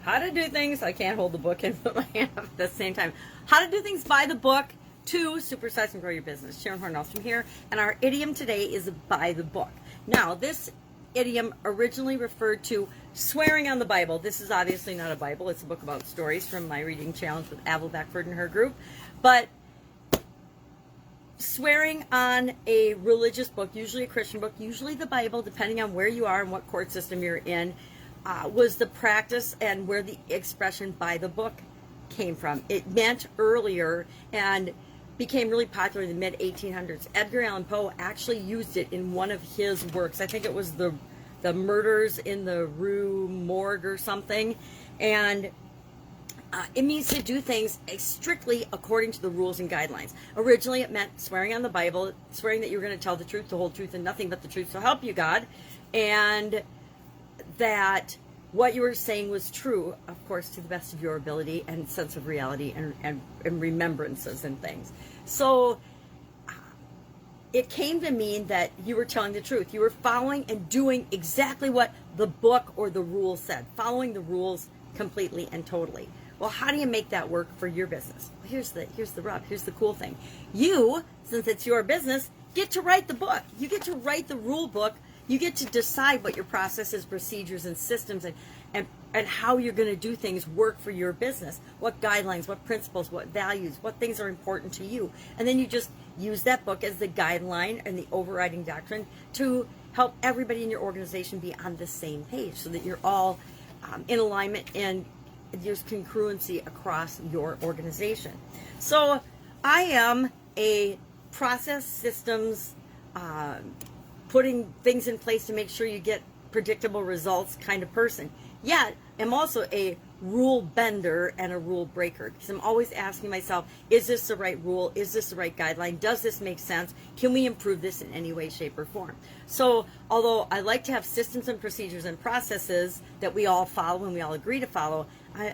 How to do things. I can't hold the book and put my hand up at the same time. How to do things by the book to supersize and grow your business. Sharon Horne-Ellstrom here, and our idiom today is by the book. Now, this idiom originally referred to swearing on the Bible. This is obviously not a Bible. It's a book about stories from my reading challenge with Avril Beckford and her group. But swearing on a religious book, usually a Christian book, usually the Bible, depending on where you are and what court system you're in, was the practice and where the expression by the book came from. It meant earlier and became really popular in the mid-1800s. Edgar Allan Poe actually used it in one of his works. I think it was the Murders in the Rue Morgue or something. And it means to do things strictly according to the rules and guidelines. Originally, it meant swearing on the Bible, swearing that you were going to tell the truth, the whole truth, and nothing but the truth, so help you God. And that what you were saying was true, of course, to the best of your ability and sense of reality and remembrances and things. So it came to mean that you were telling the truth. You were following and doing exactly what the book or the rules said, following the rules completely and totally. Well, how do you make that work for your business? Well, here's the rub. Here's the cool thing. You, since it's your business, get to write the book. You get to write the rule book. You get to decide what your processes, procedures, and systems and how you're going to do things work for your business. What guidelines, what principles, what values, what things are important to you. And then you just use that book as the guideline and the overriding doctrine to help everybody in your organization be on the same page so that you're all in alignment and there's congruency across your organization. So I am a process systems putting things in place to make sure you get predictable results kind of person. Yet, I'm also a rule bender and a rule breaker because I'm always asking myself, is this the right rule? Is this the right guideline? Does this make sense? Can we improve this in any way, shape, or form? So, although I like to have systems and procedures and processes that we all follow and we all agree to follow,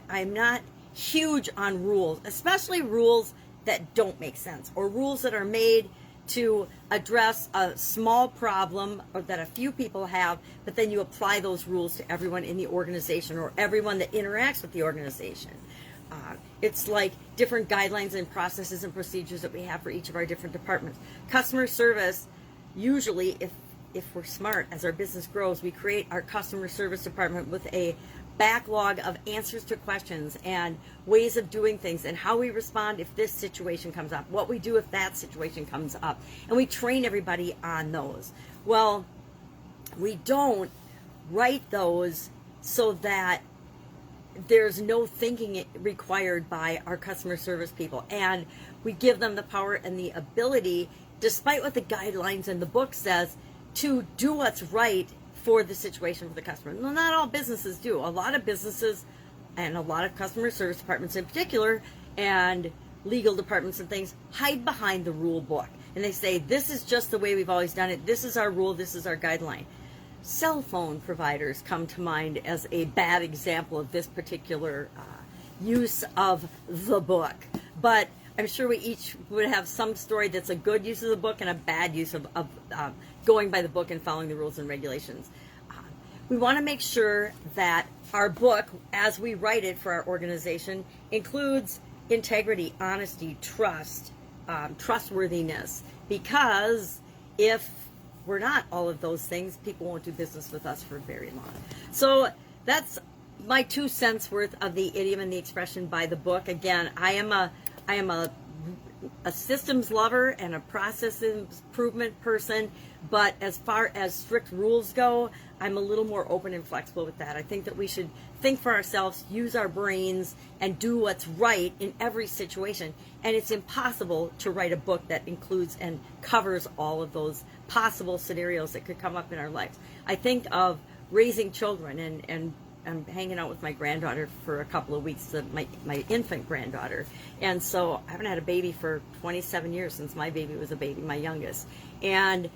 I'm not huge on rules, especially rules that don't make sense or rules that are made to address a small problem or that a few people have, but then you apply those rules to everyone in the organization or everyone that interacts with the organization. It's like different guidelines and processes and procedures that we have for each of our different departments. Customer service, usually, if we're smart, as our business grows, we create our customer service department with a backlog of answers to questions and ways of doing things and how we respond if this situation comes up, what we do if that situation comes up, and we train everybody on those. Well, we don't write those so that there's no thinking required by our customer service people, and we give them the power and the ability, despite what the guidelines in the book says, to do what's right for the situation for the customer. Well, not all businesses do. A lot of businesses and a lot of customer service departments in particular and legal departments and things hide behind the rule book. And they say, this is just the way we've always done it. This is our rule. This is our guideline. Cell phone providers come to mind as a bad example of this particular use of the book. But I'm sure we each would have some story that's a good use of the book and a bad use of going by the book and following the rules and regulations. We want to make sure that our book, as we write it for our organization, includes integrity, honesty, trust, trustworthiness. Because if we're not all of those things, people won't do business with us for very long. So that's my 2 cents worth of the idiom and the expression by the book. Again, I am a systems lover and a process improvement person, but as far as strict rules go, I'm a little more open and flexible with that. I think that we should think for ourselves, use our brains, and do what's right in every situation. And it's impossible to write a book that includes and covers all of those possible scenarios that could come up in our lives. I think of raising children, and I'm hanging out with my granddaughter for a couple of weeks, my infant granddaughter. And so I haven't had a baby for 27 years since my baby was a baby, my youngest. And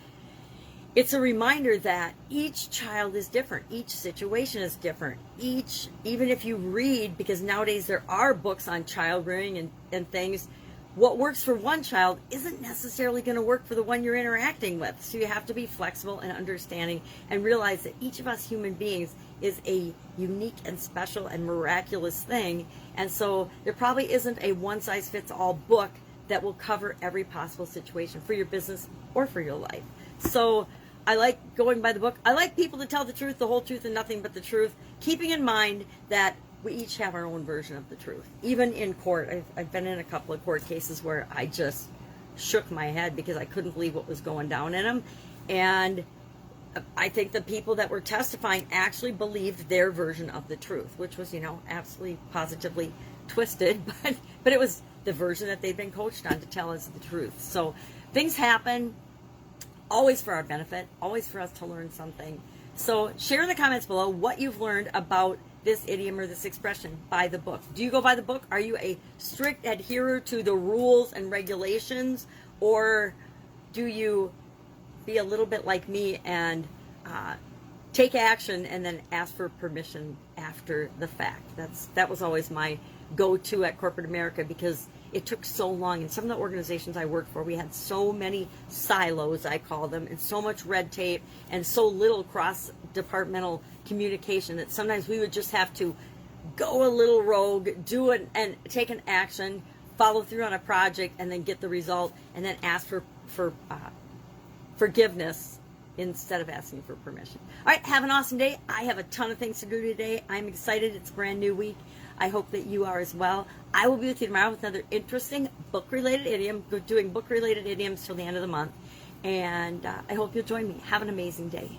it's a reminder that each child is different. Each situation is different. Even if you read, because nowadays there are books on child rearing and things, what works for one child isn't necessarily going to work for the one you're interacting with. So you have to be flexible and understanding and realize that each of us human beings is a unique and special and miraculous thing. And so there probably isn't a one-size-fits-all book that will cover every possible situation for your business or for your life. So I like going by the book. I like people to tell the truth, the whole truth, and nothing but the truth, keeping in mind that we each have our own version of the truth. Even in court, I've been in a couple of court cases where I just shook my head because I couldn't believe what was going down in them. And I think the people that were testifying actually believed their version of the truth, which was, absolutely positively twisted, but it was the version that they'd been coached on to tell us the truth. So things happen, always for our benefit, always for us to learn something. So share in the comments below what you've learned about this idiom or this expression, by the book. Do you go by the book? Are you a strict adherer to the rules and regulations, or do you be a little bit like me and take action and then ask for permission after the fact? That was always my go-to at corporate America, because it took so long. In some of the organizations I worked for, we had so many silos, I call them, and so much red tape and so little cross-departmental communication that sometimes we would just have to go a little rogue, do it, and take an action, follow through on a project, and then get the result, and then ask for forgiveness instead of asking for permission. All right, have an awesome day. I have a ton of things to do today. I'm excited. It's a brand new week. I hope that you are as well. I will be with you tomorrow with another interesting book-related idiom. We're doing book-related idioms till the end of the month. And I hope you'll join me. Have an amazing day.